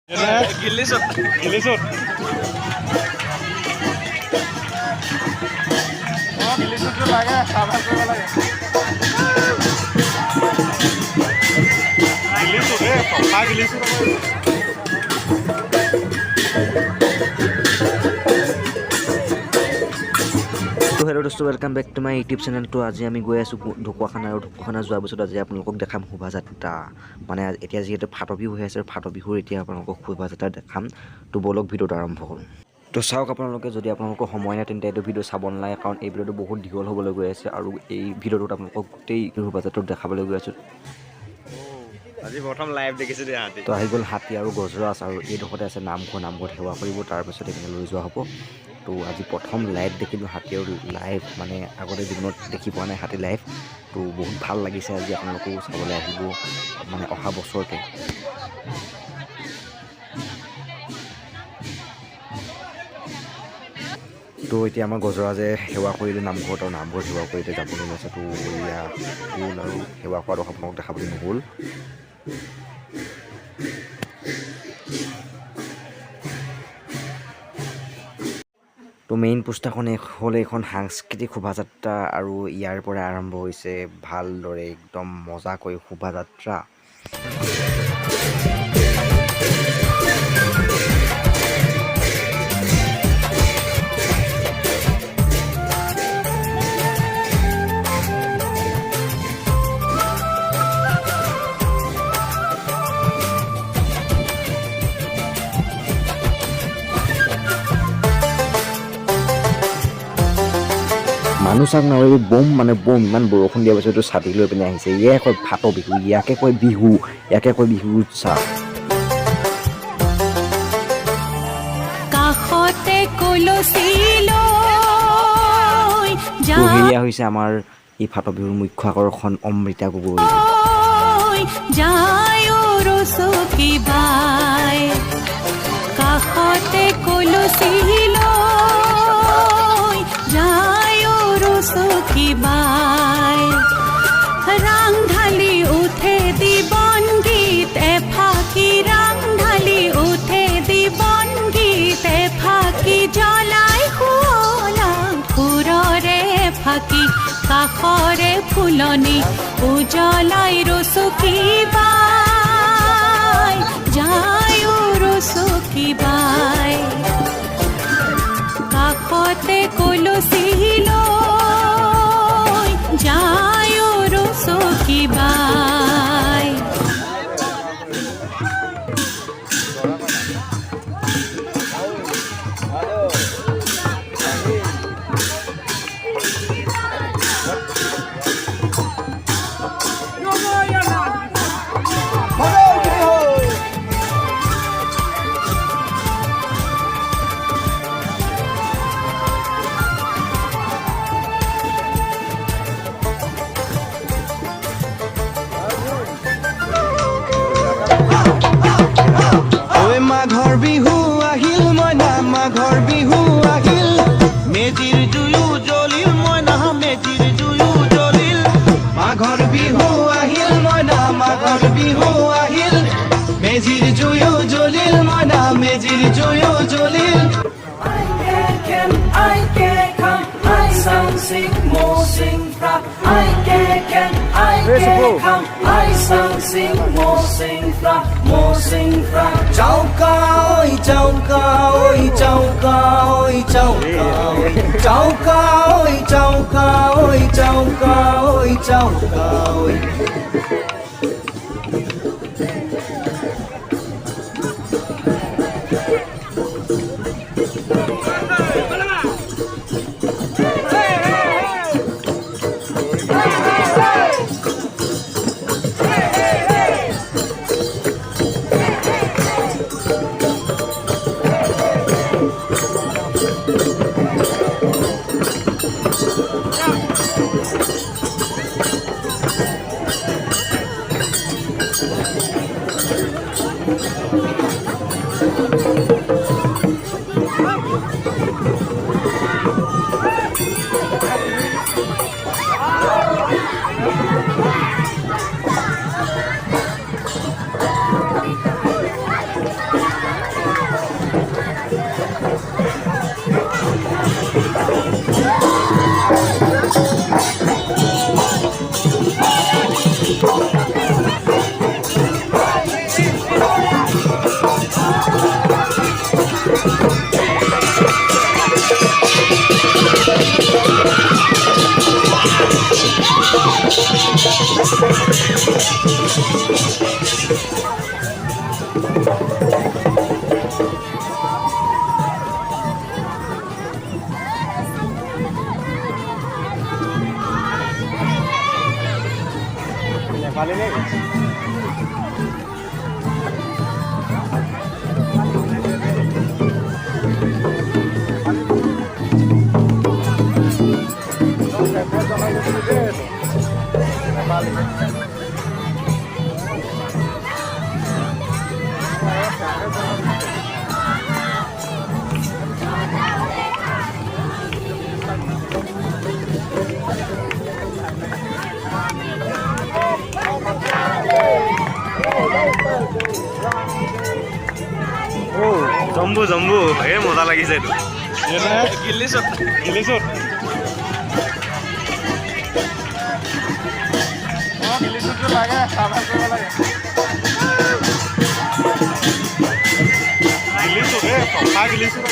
Gilisot. Gilisot. Oh, gilisot itu lagi, sabar juga lagi. Gilisot toka gilisot apa? তো hello' দোস্ত welcome back to my YouTube চেনেলটো। আজি আমি গৈ আছোঁ ঢকুৱাখানা আৰু ঢকুৱাখানা যোৱাৰ পিছত আজি আপোনালোকক দেখাম শোভাযাত্ৰা। মানে এতিয়া যিহেতু ফাট বিহু হৈ আছে, ফাট বিহুৰ এতিয়া আপোনালোকক শোভাযাত্ৰা দেখাম। তো বলক ভিডিঅ'টো আৰম্ভ কৰোঁ। তো চাওক আপোনালোকে, যদি আপোনালোকৰ সময় নাই তেন্তে এইটো ভিডিঅ' চাব নালাগে, কাৰণ এই ভিডিঅ'টো বহুত দীঘল হ'বলৈ গৈ আছে আৰু এই ভিডিঅ'টোত আপোনালোকক গোটেই শোভাযাত্ৰাটো দেখাবলৈ গৈ আছোঁ। আজি প্ৰথম লাইভ দেখিছোঁ দে হাতী। তো আহি গ'ল হাতী আৰু গজৰাজ, আৰু এইডোখৰতে আছে নামঘৰত সেৱা কৰিব, তাৰপিছত এইপিনে লৈ যোৱা হ'ব। তো আজি প্ৰথম লাইভ দেখিলোঁ হাতী আৰু লাইভ, মানে আগতে জীৱনত দেখি পোৱা নাই হাতী লাইভ। তো বহুত ভাল লাগিছে, আজি আপোনালোকেও চাবলৈ আহিব মানে অহা বছৰতে। তো এতিয়া আমাৰ গজৰাজে সেৱা কৰিলে নামঘৰত, আৰু নামঘৰত সেৱা কৰি এতিয়া যাবলৈ লৈছে। তো এয়া গ'ল আৰু সেৱা কৰাটো আপোনালোকক দেখাবলৈ নহ'ল। তো মেইন পোষ্টাৰখন হ'ল এইখন সাংস্কৃতিক শোভাযাত্ৰা, আৰু ইয়াৰ পৰা আৰম্ভ হৈছে ভালদৰে একদম মজাকৈ শোভাযাত্ৰা। মানুহ চাক নালাগে, বম মানে বম, ইমান বৰষুণ দিয়াৰ পিছতো ছাতি লৈ পিনে আহিছে। ইয়াকে কয় ফাট বিহু, ইয়াকে কয় বিহু, ইয়াকে কয় বিহু উৎসৱ। তো সেয়া হৈছে আমাৰ এই ফাট বিহুৰ মুখ্য আকৰ্ষণ অমৃতা গগৈ। ৰাং ঢালি উঠে দিবন গীত এফাকি, ৰাং ঢালি উঠে দিবন গীত এফাকি, জ্বলাই শুৱলা ফুৰৰে ফাকি, কাষৰে ফুলনি উজ্বলাই ৰচকী বাই, যায় ৰচকী বাই, কাষতে কলচী লৈ যায় ৰচকী বাই। মাঘৰ বিহু আহিল, মইনা মাঘৰ বিহু আহিল, মেজিৰ জুয়ো জ্বলিল, মইনা মেজিৰ জুয়ো জ্বলিল। মাঘৰ বিহু আহিল, মইনা মাঘৰ বিহু আহিল, মেজিৰ জুয়ো জ্বলিল, মইনা মেজিৰ জুয়ো জ্বলিল। Chauka oi chauka oi chauka oi chauka oi chauka oi chauka oi chauka oi chauka oi. Jammu Jammu এই মজা লাগিছে এইটো গিলিছত গিলিছত লাগে খানা কৰিব লাগে গিলিছত পকা গিলিছত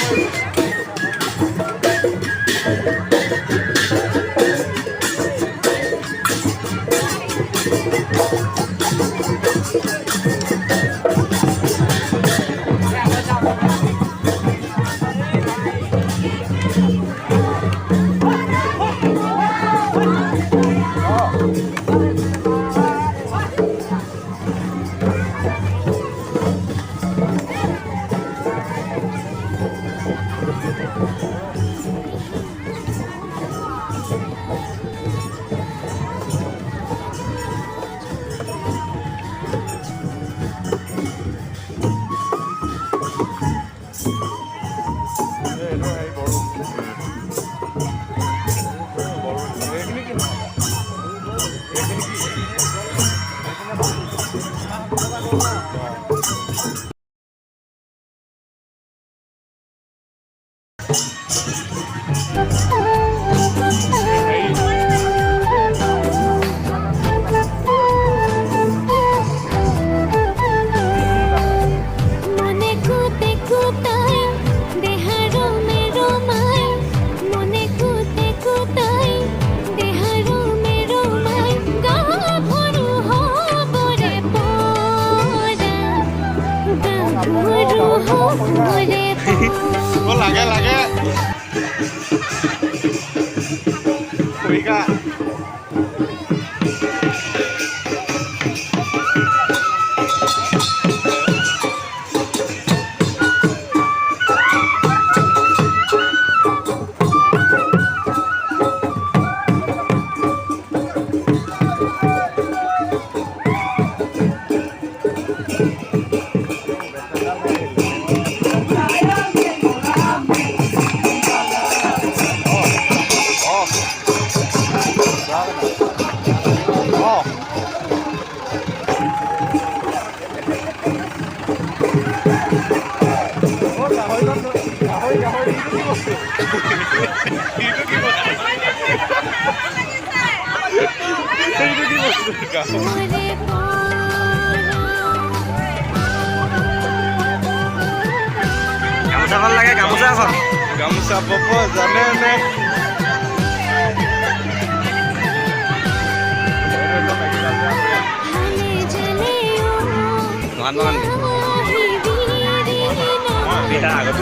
লাগে লাগে গামোচাখন লাগে গামোচাখন গামোচা বব জানে নে মহান বিটা আগত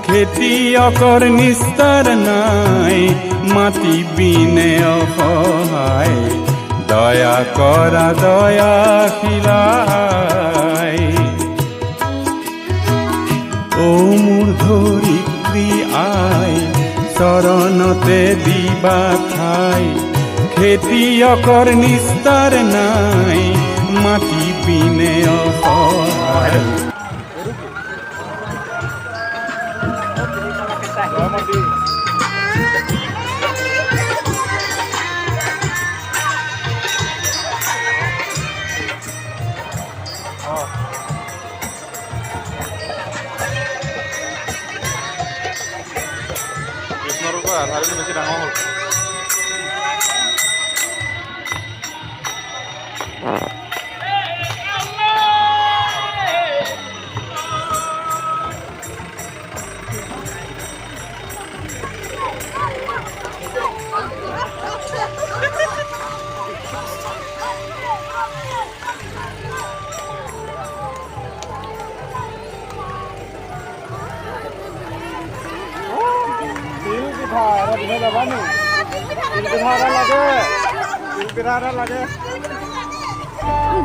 খেতিয়কৰ নিস্তাৰ নাই মাটি বিনে অসহায় দয়া কৰা দয়াশীলাই ও মোৰ ধৰিত্ৰী আই চৰণতে দিবা ঠাই খেতিয়কৰ নিস্তাৰ নাই মাটি বিনে অসহায় আধাৰটো বেছি ডাঙৰ হ'ল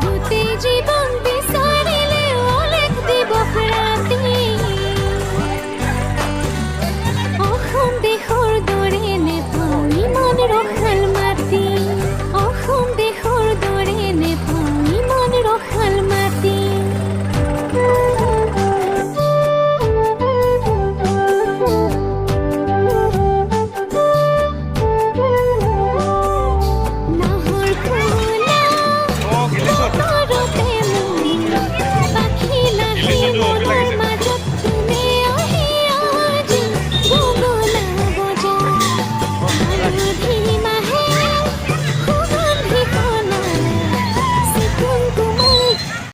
গোটেই জীৱন